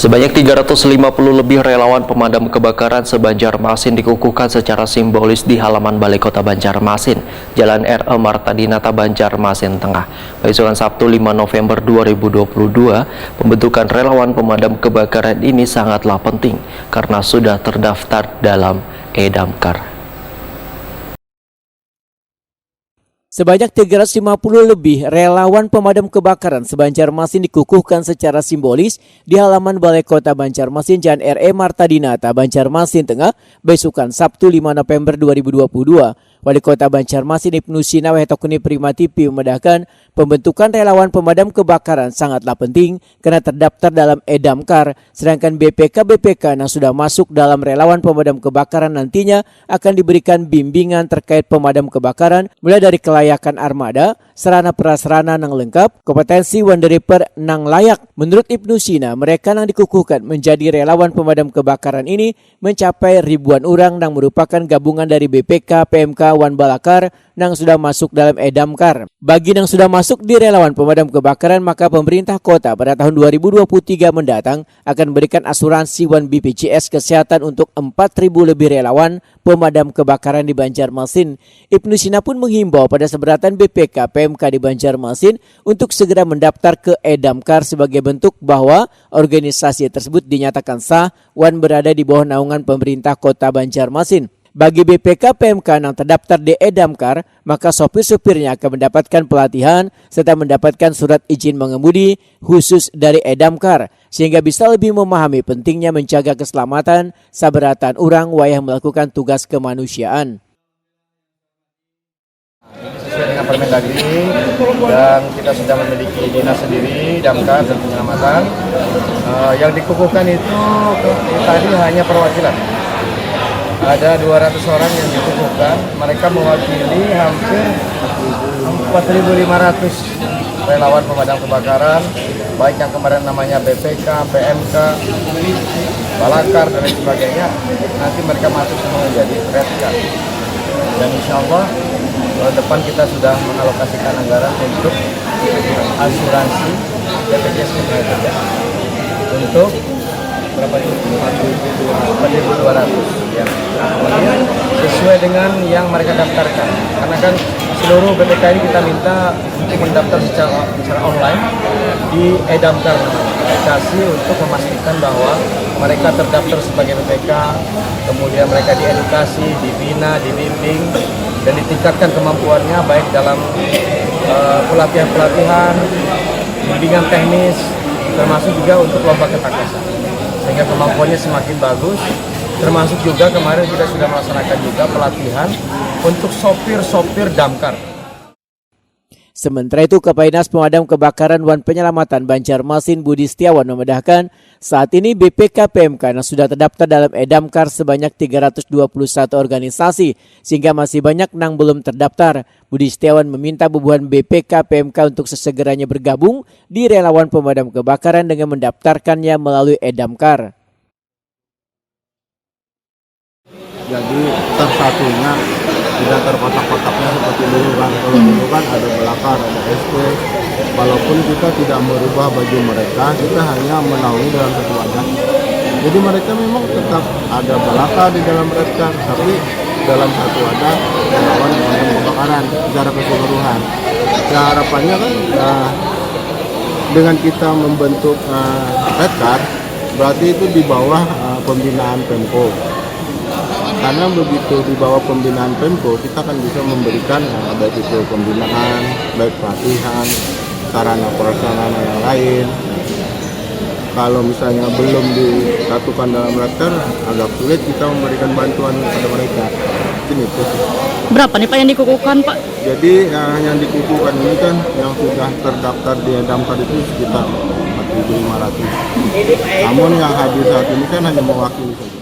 Sebanyak 350 lebih relawan pemadam kebakaran se-Banjarmasin dikukuhkan secara simbolis di halaman Balai Kota Banjarmasin, Jalan R.E. Marta Dinata, Banjarmasin Tengah. Pada Sabtu 5 November 2022, pembentukan relawan pemadam kebakaran ini sangatlah penting karena sudah terdaftar dalam Edamkar. Sebanyak 350 lebih relawan pemadam kebakaran se-Banjarmasin dikukuhkan secara simbolis di halaman Balai Kota Banjarmasin Jalan R.E. Marta Dinata, Banjarmasin Tengah, besukan Sabtu 5 November 2022. Wali Kota Banjarmasin Ibnu Sina Wehetokuni Primatipi memedahkan pembentukan relawan pemadam kebakaran sangatlah penting karena terdaftar dalam Edamkar, sedangkan BPK yang sudah masuk dalam relawan pemadam kebakaran nantinya akan diberikan bimbingan terkait pemadam kebakaran mulai dari kelayakan armada, sarana prasarana nang lengkap, kompetensi wanderiper nang layak. Menurut Ibnu Sina, mereka yang dikukuhkan menjadi relawan pemadam kebakaran ini mencapai ribuan orang yang merupakan gabungan dari BPK, PMK, Wan Balakar yang sudah masuk dalam Edamkar. Bagi yang sudah masuk di relawan pemadam kebakaran, maka pemerintah kota pada tahun 2023 mendatang akan memberikan asuransi Wan BPJS Kesehatan untuk 4.000 lebih relawan pemadam kebakaran di Banjarmasin. Ibnu Sina pun menghimbau pada seberatan BPK PMK di Banjarmasin untuk segera mendaftar ke Edamkar sebagai bentuk bahwa organisasi tersebut dinyatakan sah Wan berada di bawah naungan pemerintah kota Banjarmasin. Bagi BPK PMK yang terdaftar di Edamkar, maka sopir-sopirnya akan mendapatkan pelatihan serta mendapatkan surat izin mengemudi khusus dari Edamkar sehingga bisa lebih memahami pentingnya menjaga keselamatan saberatan orang wayah melakukan tugas kemanusiaan. Sesuai dengan Permendagri dan kita sudah memiliki dinas sendiri, damkar dan penyelamatan. Yang dikukuhkan itu tadi hanya perwakilan. Ada 200 orang yang dikukuhkan, mereka mewakili hampir 4.500 relawan pemadam kebakaran, baik yang kemarin namanya BPK, PMK, Balakar dan lain sebagainya. Nanti mereka masuk semua menjadi Redkar. Dan insya Allah depan kita sudah mengalokasikan anggaran untuk asuransi BPJS Kesehatan untuk berapa itu? 4.200 ya. Kemudian sesuai dengan yang mereka daftarkan. Karena kan seluruh BPK ini kita minta untuk mendaftar secara online di Edamkar, aplikasi untuk memastikan bahwa mereka terdaftar sebagai BPK, kemudian mereka diedukasi, dibina, dibimbing, dan ditingkatkan kemampuannya baik dalam pelatihan-pelatihan, bimbingan teknis, termasuk juga untuk lomba ketangkasan. Sehingga kemampuannya semakin bagus, termasuk juga kemarin kita sudah melaksanakan juga pelatihan untuk sopir-sopir damkar. Sementara itu, Kapainas Pemadam Kebakaran Wan Penyelamatan Banjarmasin Budi Setiawan memedahkan saat ini BPK PMK yang sudah terdaftar dalam Edamkar sebanyak 321 organisasi sehingga masih banyak yang belum terdaftar. Budi Setiawan meminta bubuhan BPK PMK untuk sesegeranya bergabung di relawan pemadam kebakaran dengan mendaftarkannya melalui Edamkar. Jadi tersatunya tidak terkotak-kotaknya seperti dulu kan. Kalau dulu kan ada Balakar, ada SP. Walaupun kita tidak merubah baju mereka, kita hanya menaungi dalam satu wadah. Jadi mereka memang tetap ada Balakar di dalam mereka, tapi dalam satu wadah relawan pemadam kebakaran secara keseluruhan. Ya, harapannya kan dengan kita membentuk Redkar, berarti itu di bawah pembinaan Pemko. Karena begitu di bawah pembinaan Pemko, kita akan bisa memberikan baik itu pembinaan, baik pelatihan, sarana prasarana yang lain. Kalau misalnya belum disatukan dalam Redkar, agak sulit kita memberikan bantuan kepada mereka. Mungkin itu. Berapa nih Pak yang dikukuhkan Pak? Jadi yang dikukuhkan ini kan yang sudah terdaftar di Edamkar itu sekitar 4.500. Namun yang hadir saat ini kan hanya mewakili saja.